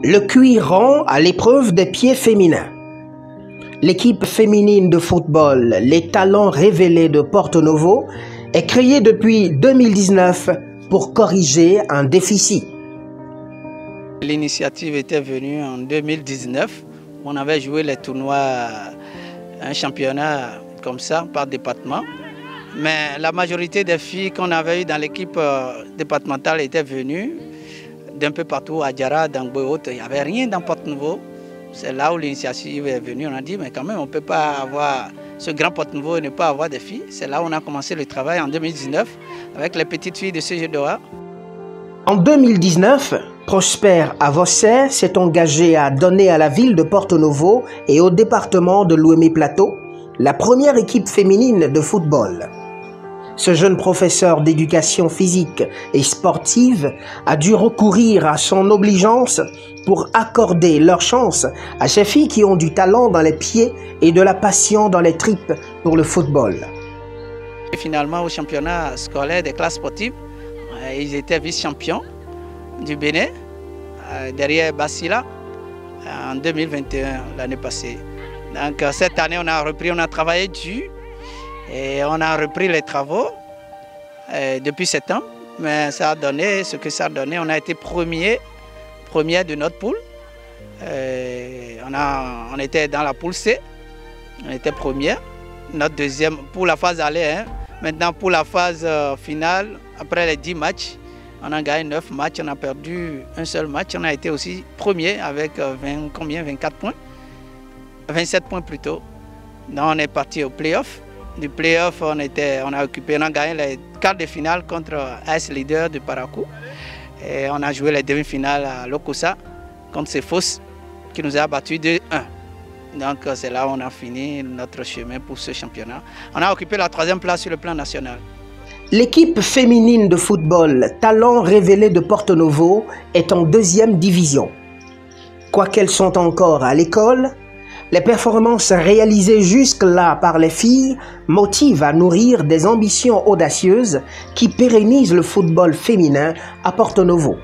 Le cuir rond à l'épreuve des pieds féminins. L'équipe féminine de football, les talents révélés de Porto Novo, est créée depuis 2019 pour corriger un déficit. L'initiative était venue en 2019. On avait joué les tournois, un championnat comme ça par département. Mais la majorité des filles qu'on avait eues dans l'équipe départementale étaient venues d'un peu partout, à Diarra, dans Boyot. Il n'y avait rien dans Porto Novo. C'est là où l'initiative est venue. On a dit, mais quand même, on ne peut pas avoir ce grand Porto Novo et ne pas avoir des filles. C'est là où on a commencé le travail en 2019 avec les petites filles de CG2A. En 2019, Prosper Avossé s'est engagé à donner à la ville de Porto Novo et au département de Lomé-Plateau la première équipe féminine de football. Ce jeune professeur d'éducation physique et sportive a dû recourir à son obligeance pour accorder leur chance à ces filles qui ont du talent dans les pieds et de la passion dans les tripes pour le football. Et finalement, au championnat scolaire des classes sportives, ils étaient vice-champions du Bénin, derrière Bassila, en 2021, l'année passée. Donc cette année, on a repris, on a travaillé dessus et on a repris les travaux depuis septembre. Mais ça a donné ce que ça a donné. On a été première de notre poule. On était dans la poule C, on était première. Notre deuxième pour la phase aller. Hein. Maintenant pour la phase finale, après les 10 matchs, on a gagné 9 matchs, on a perdu un seul match. On a été aussi premier avec 24 points, 27 points plutôt. Donc on est parti au play-off. Du play-off, on a gagné les quarts de finale contre AS Leader de Parakou. Et on a joué les demi-finales à Lokossa contre Cefos qui nous a battus 2-1. Donc c'est là où on a fini notre chemin pour ce championnat. On a occupé la 3e place sur le plan national. L'équipe féminine de football, talent révélé de Porto Novo, est en 2e division. Quoiqu'elles sont encore à l'école, les performances réalisées jusque-là par les filles motivent à nourrir des ambitions audacieuses qui pérennisent le football féminin à Porto Novo.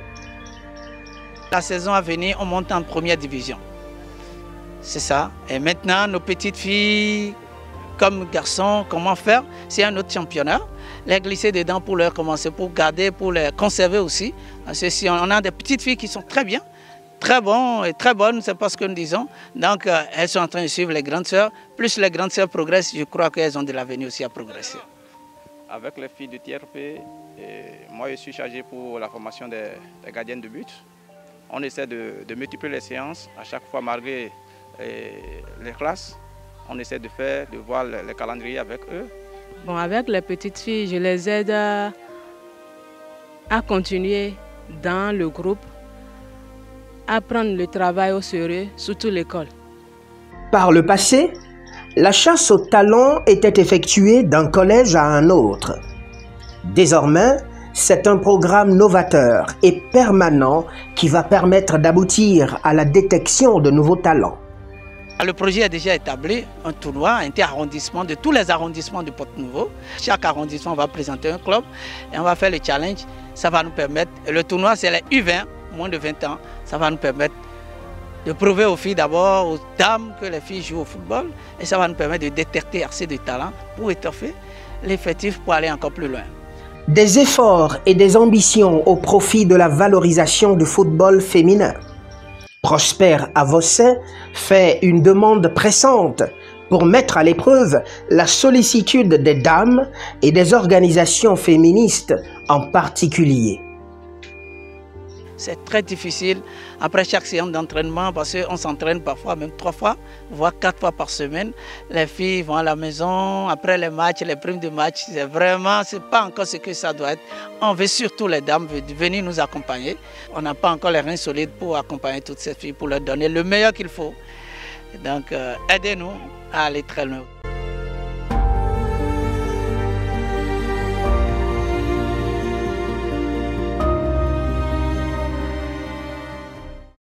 La saison à venir, on monte en 1re division. C'est ça. Et maintenant, nos petites filles, comme garçons, comment faire? C'est un autre championnat. Les glisser dedans pour leur commencer, pour garder, pour les conserver aussi. Parce que si on a des petites filles qui sont très bien, très bons et très bonnes, c'est pas ce que nous disons. Donc elles sont en train de suivre les grandes sœurs. Plus les grandes sœurs progressent, je crois qu'elles ont de l'avenir aussi à progresser. Avec les filles du TRP, moi je suis chargé pour la formation des gardiennes de but. On essaie de multiplier les séances à chaque fois malgré les classes. On essaie de voir les calendriers avec eux. Bon, avec les petites filles, je les aide à continuer dans le groupe, à prendre le travail au sérieux, surtout l'école. Par le passé, la chasse au talent était effectuée d'un collège à un autre. Désormais, c'est un programme novateur et permanent qui va permettre d'aboutir à la détection de nouveaux talents. Le projet est déjà établi, un tournoi inter-arrondissement de tous les arrondissements de Porto Novo. Chaque arrondissement va présenter un club et on va faire le challenge. Ça va nous permettre, le tournoi c'est les U20, moins de 20 ans, ça va nous permettre de prouver aux filles d'abord, aux dames, que les filles jouent au football. Et ça va nous permettre de détecter assez de talents pour étoffer l'effectif pour aller encore plus loin. Des efforts et des ambitions au profit de la valorisation du football féminin. Prosper Avossé fait une demande pressante pour mettre à l'épreuve la sollicitude des dames et des organisations féministes en particulier. C'est très difficile après chaque séance d'entraînement parce qu'on s'entraîne parfois même 3 fois, voire 4 fois par semaine. Les filles vont à la maison, après les matchs, les primes de match, c'est pas encore ce que ça doit être. On veut surtout les dames venir nous accompagner. On n'a pas encore les reins solides pour accompagner toutes ces filles, pour leur donner le meilleur qu'il faut. Donc aidez-nous à aller très loin.